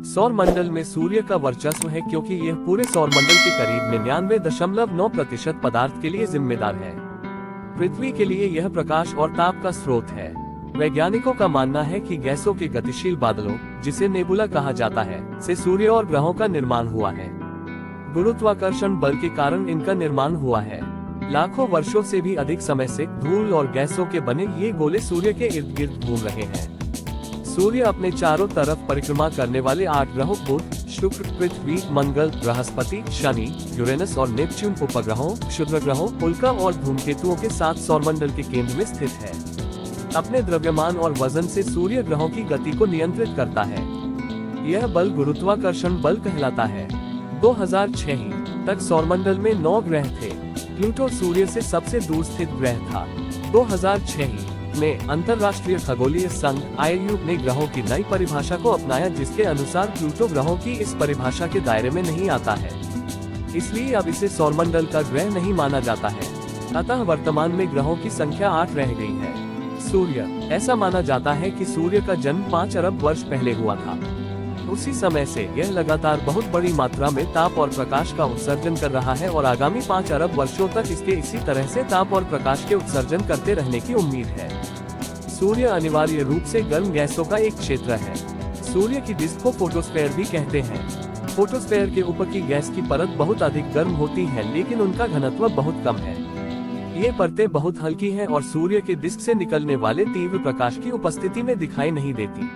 सौर मंडल में सूर्य का वर्चस्व है क्योंकि यह पूरे सौर मंडल के करीब 99.9% पदार्थ के लिए जिम्मेदार है। पृथ्वी के लिए यह प्रकाश और ताप का स्रोत है। वैज्ञानिकों का मानना है कि गैसों के गतिशील बादलों, जिसे नेबुला कहा जाता है, से सूर्य और ग्रहों का निर्माण हुआ है। गुरुत्वाकर्षण बल के कारण इनका निर्माण हुआ है। लाखों वर्षों से भी अधिक समय से धूल और गैसों के बने ये गोले सूर्य के इर्द गिर्द घूम रहे हैं। सूर्य अपने चारों तरफ परिक्रमा करने वाले 8 ग्रहों बुध, शुक्र, पृथ्वी, मंगल, बृहस्पति, शनि, यूरेनस और नेपच्यून उपग्रहों, क्षुद्र ग्रहों, उल्का और धूमकेतुओं के साथ सौरमंडल के केंद्र में स्थित है। अपने द्रव्यमान और वजन से सूर्य ग्रहों की गति को नियंत्रित करता है। यह बल गुरुत्वाकर्षण बल कहलाता है। 2006 तक सौरमंडल में 9 ग्रह थे। प्लूटो सूर्य से सबसे दूर स्थित ग्रह था। 2006 में अंतर्राष्ट्रीय खगोलीय संघ IRU ने ग्रहों की नई परिभाषा को अपनाया, जिसके अनुसार प्लूटो ग्रहों की इस परिभाषा के दायरे में नहीं आता है, इसलिए अब इसे सौरमंडल का ग्रह नहीं माना जाता है। अतः वर्तमान में ग्रहों की संख्या 8 रह गई है। सूर्य, ऐसा माना जाता है कि सूर्य का जन्म 5 अरब वर्ष पहले हुआ था। उसी समय से यह लगातार बहुत बड़ी मात्रा में ताप और प्रकाश का उत्सर्जन कर रहा है और आगामी 5 अरब वर्षों तक इसके इसी तरह से ताप और प्रकाश के उत्सर्जन करते रहने की उम्मीद है। सूर्य अनिवार्य रूप से गर्म गैसों का एक क्षेत्र है। सूर्य की डिस्क को फोटोस्फेयर भी कहते हैं। फोटोस्फेयर के ऊपर की गैस की परत बहुत अधिक गर्म होती है, लेकिन उनका घनत्व बहुत कम है। ये परतें बहुत हल्की हैं और सूर्य के डिस्क से निकलने वाले तीव्र प्रकाश की उपस्थिति में दिखाई नहीं देती।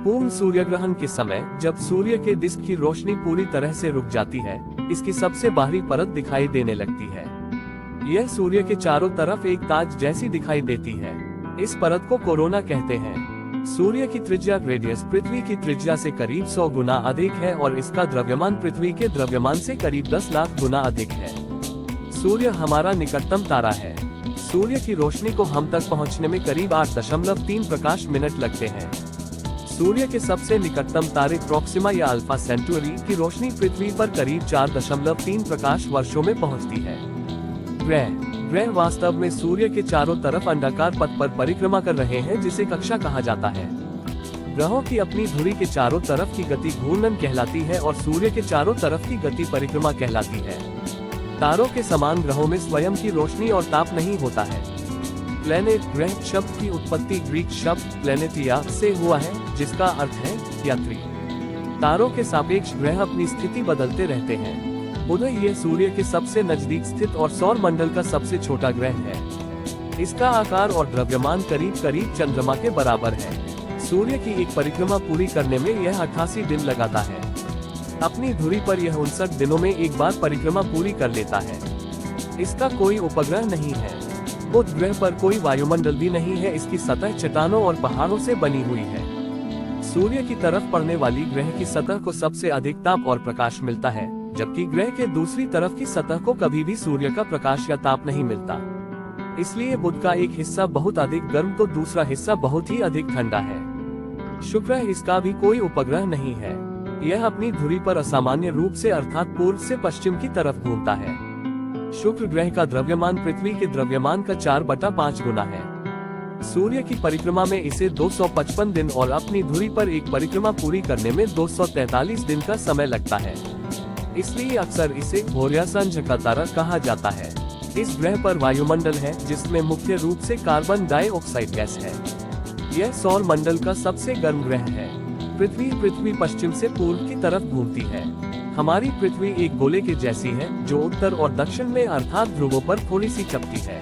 पूर्ण सूर्य ग्रहण के समय, जब सूर्य के डिस्क की रोशनी पूरी तरह से रुक जाती है, इसकी सबसे बाहरी परत दिखाई देने लगती है। यह सूर्य के चारों तरफ एक ताज जैसी दिखाई देती है। इस परत को कोरोना कहते हैं। सूर्य की त्रिज्या रेडियस पृथ्वी की त्रिज्या से करीब 100 गुना अधिक है और इसका द्रव्यमान पृथ्वी के द्रव्यमान से करीब 10 लाख गुना अधिक है। सूर्य हमारा निकटतम तारा है। सूर्य की रोशनी को हम तक पहुंचने में करीब 8.3 प्रकाश मिनट लगते हैं। सूर्य के सबसे निकटतम तारे प्रोक्सिमा या अल्फा सेंटुरी की रोशनी पृथ्वी पर करीब 4.3 प्रकाश वर्षों में पहुंचती है। ग्रह वास्तव में सूर्य के चारों तरफ अंडाकार पथ पर परिक्रमा कर रहे हैं, जिसे कक्षा कहा जाता है। ग्रहों की अपनी धुरी के चारों तरफ की गति घूर्णन कहलाती है और सूर्य के चारों तरफ की गति परिक्रमा कहलाती है। तारों के समान ग्रहों में स्वयं की रोशनी और ताप नहीं होता है। प्लेनेट, ग्रह शब्द की उत्पत्ति ग्रीक शब्द प्लेनेटिया से हुआ है, जिसका अर्थ है यात्री। तारों के सापेक्ष ग्रह अपनी स्थिति बदलते रहते हैं। बुध ये सूर्य के सबसे नजदीक स्थित और सौर मंडल का सबसे छोटा ग्रह है। इसका आकार और द्रव्यमान करीब करीब चंद्रमा के बराबर है। सूर्य की एक परिक्रमा पूरी करने में यह 88 दिन लगाता है। अपनी धुरी पर यह 59 दिनों में एक बार परिक्रमा पूरी कर लेता है। इसका कोई उपग्रह नहीं है। बुध ग्रह पर कोई वायुमंडल भी नहीं है। इसकी सतह चट्टानों और पहाड़ों से बनी हुई है। सूर्य की तरफ पड़ने वाली ग्रह की सतह को सबसे अधिक ताप और प्रकाश मिलता है, जबकि ग्रह के दूसरी तरफ की सतह को कभी भी सूर्य का प्रकाश या ताप नहीं मिलता। इसलिए बुध का एक हिस्सा बहुत अधिक गर्म तो दूसरा हिस्सा बहुत ही अधिक ठंडा है। शुक्र, इसका भी कोई उपग्रह नहीं है। यह अपनी धुरी पर असामान्य रूप से अर्थात पूर्व से पश्चिम की तरफ घूमता है। शुक्र ग्रह का द्रव्यमान पृथ्वी के द्रव्यमान का 4/5 गुना है। सूर्य की परिक्रमा में इसे 255 दिन और अपनी धुरी पर एक परिक्रमा पूरी करने में 243 दिन का समय लगता है। इसलिए अक्सर इसे भोरिया सांझ का तारा कहा जाता है। इस ग्रह पर वायुमंडल है, जिसमें मुख्य रूप से कार्बन डाइऑक्साइड गैस है। यह सौर मंडल का सबसे गर्म ग्रह है। पृथ्वी पश्चिम से पूर्व की तरफ घूमती है। हमारी पृथ्वी एक गोले के जैसी है, जो उत्तर और दक्षिण में अर्थात ध्रुवों पर थोड़ी सी चपटी है।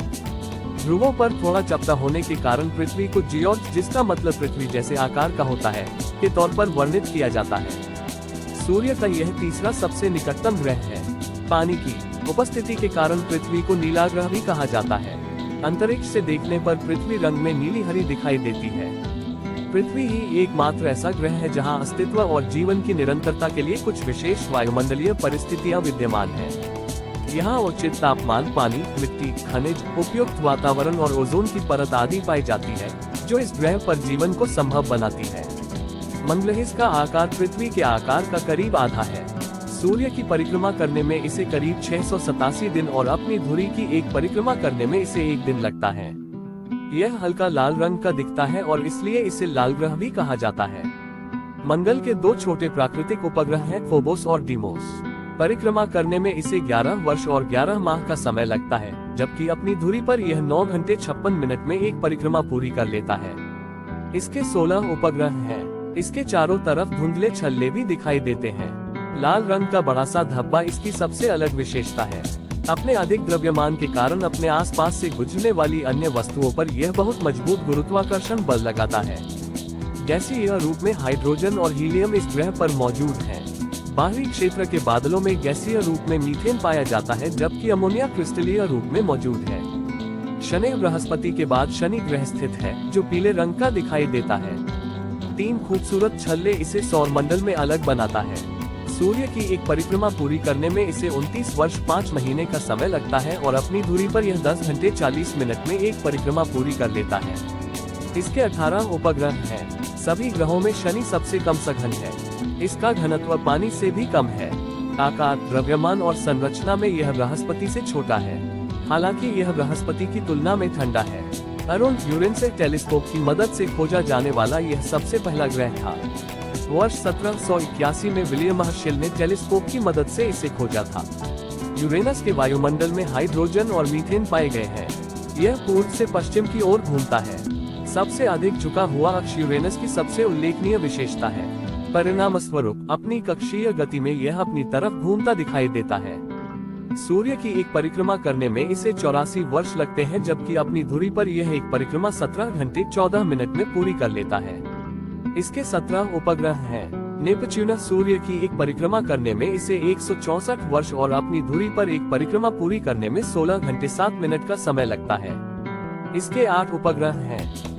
ध्रुवों पर थोड़ा चपटा होने के कारण पृथ्वी को जियोर्ट, जिसका मतलब पृथ्वी जैसे आकार का होता है, के तौर पर वर्णित किया जाता है। सूर्य का यह तीसरा सबसे निकटतम ग्रह है। पानी की उपस्थिति के कारण पृथ्वी को नीला ग्रह भी कहा जाता है। अंतरिक्ष से देखने पर पृथ्वी रंग में नीली हरी दिखाई देती है। पृथ्वी ही एकमात्र ऐसा ग्रह है जहां अस्तित्व और जीवन की निरंतरता के लिए कुछ विशेष वायुमंडलीय परिस्थितियां विद्यमान हैं। यहाँ उचित तापमान, पानी, मिट्टी, खनिज, उपयुक्त वातावरण और ओजोन की परत आदि पाई जाती है, जो इस ग्रह पर जीवन को संभव बनाती है। मंगलहिस का आकार पृथ्वी के आकार का करीब आधा है। सूर्य की परिक्रमा करने में इसे करीब 687 दिन और अपनी धुरी की एक परिक्रमा करने में इसे 1 दिन लगता है। यह हल्का लाल रंग का दिखता है और इसलिए इसे लाल ग्रह भी कहा जाता है। मंगल के दो छोटे प्राकृतिक उपग्रह हैं फोबोस और डीमोस। परिक्रमा करने में इसे 11 वर्ष और 11 माह का समय लगता है, जबकि अपनी धुरी पर यह 9 घंटे 56 मिनट में एक परिक्रमा पूरी कर लेता है। इसके 16 उपग्रह हैं। इसके चारों तरफ धुंधले छल्ले भी दिखाई देते हैं। लाल रंग का बड़ा सा धब्बा इसकी सबसे अलग विशेषता है। अपने अधिक द्रव्यमान के कारण अपने आसपास से गुजरने वाली अन्य वस्तुओं पर यह बहुत मजबूत गुरुत्वाकर्षण बल लगाता है। गैसीय रूप में हाइड्रोजन और हीलियम इस ग्रह पर मौजूद हैं। बाहरी क्षेत्र के बादलों में गैसीय रूप में मीथेन पाया जाता है, जबकि अमोनिया क्रिस्टलीय रूप में मौजूद है। शनि बृहस्पति के बाद शनि ग्रह स्थित है, जो पीले रंग का दिखाई देता है। 3 खूबसूरत छल्ले इसे सौरमंडल में अलग बनाता है। सूर्य की एक परिक्रमा पूरी करने में इसे 29 वर्ष 5 महीने का समय लगता है और अपनी दूरी पर यह 10 घंटे 40 मिनट में एक परिक्रमा पूरी कर लेता है। इसके 18 उपग्रह हैं। सभी ग्रहों में शनि सबसे कम सघन है। इसका घनत्व पानी से भी कम है। आकार, द्रव्यमान और संरचना में यह बृहस्पति से छोटा है, हालांकि यह बृहस्पति की तुलना में ठंडा है। अरुण यूरेनस टेलीस्कोप की मदद से खोजा जाने वाला यह सबसे पहला ग्रह था। वर्ष 1781 में विलियम हर्शेल ने टेलीस्कोप की मदद से इसे खोजा था। यूरेनस के वायुमंडल में हाइड्रोजन और मीथेन पाए गए हैं। यह पूर्व से पश्चिम की ओर घूमता है। सबसे अधिक झुका हुआ अक्ष यूरेनस की सबसे उल्लेखनीय विशेषता है। परिणाम स्वरूप अपनी कक्षीय गति में यह अपनी तरफ घूमता दिखाई देता है। सूर्य की एक परिक्रमा करने में इसे 84 वर्ष लगते हैं, जबकि अपनी धुरी पर यह एक परिक्रमा 17 घंटे 14 मिनट में पूरी कर लेता है। इसके 17 उपग्रह हैं। नेपच्यूनस सूर्य की एक परिक्रमा करने में इसे 164 वर्ष और अपनी धुरी पर एक परिक्रमा पूरी करने में 16 घंटे 7 मिनट का समय लगता है। इसके 8 उपग्रह हैं।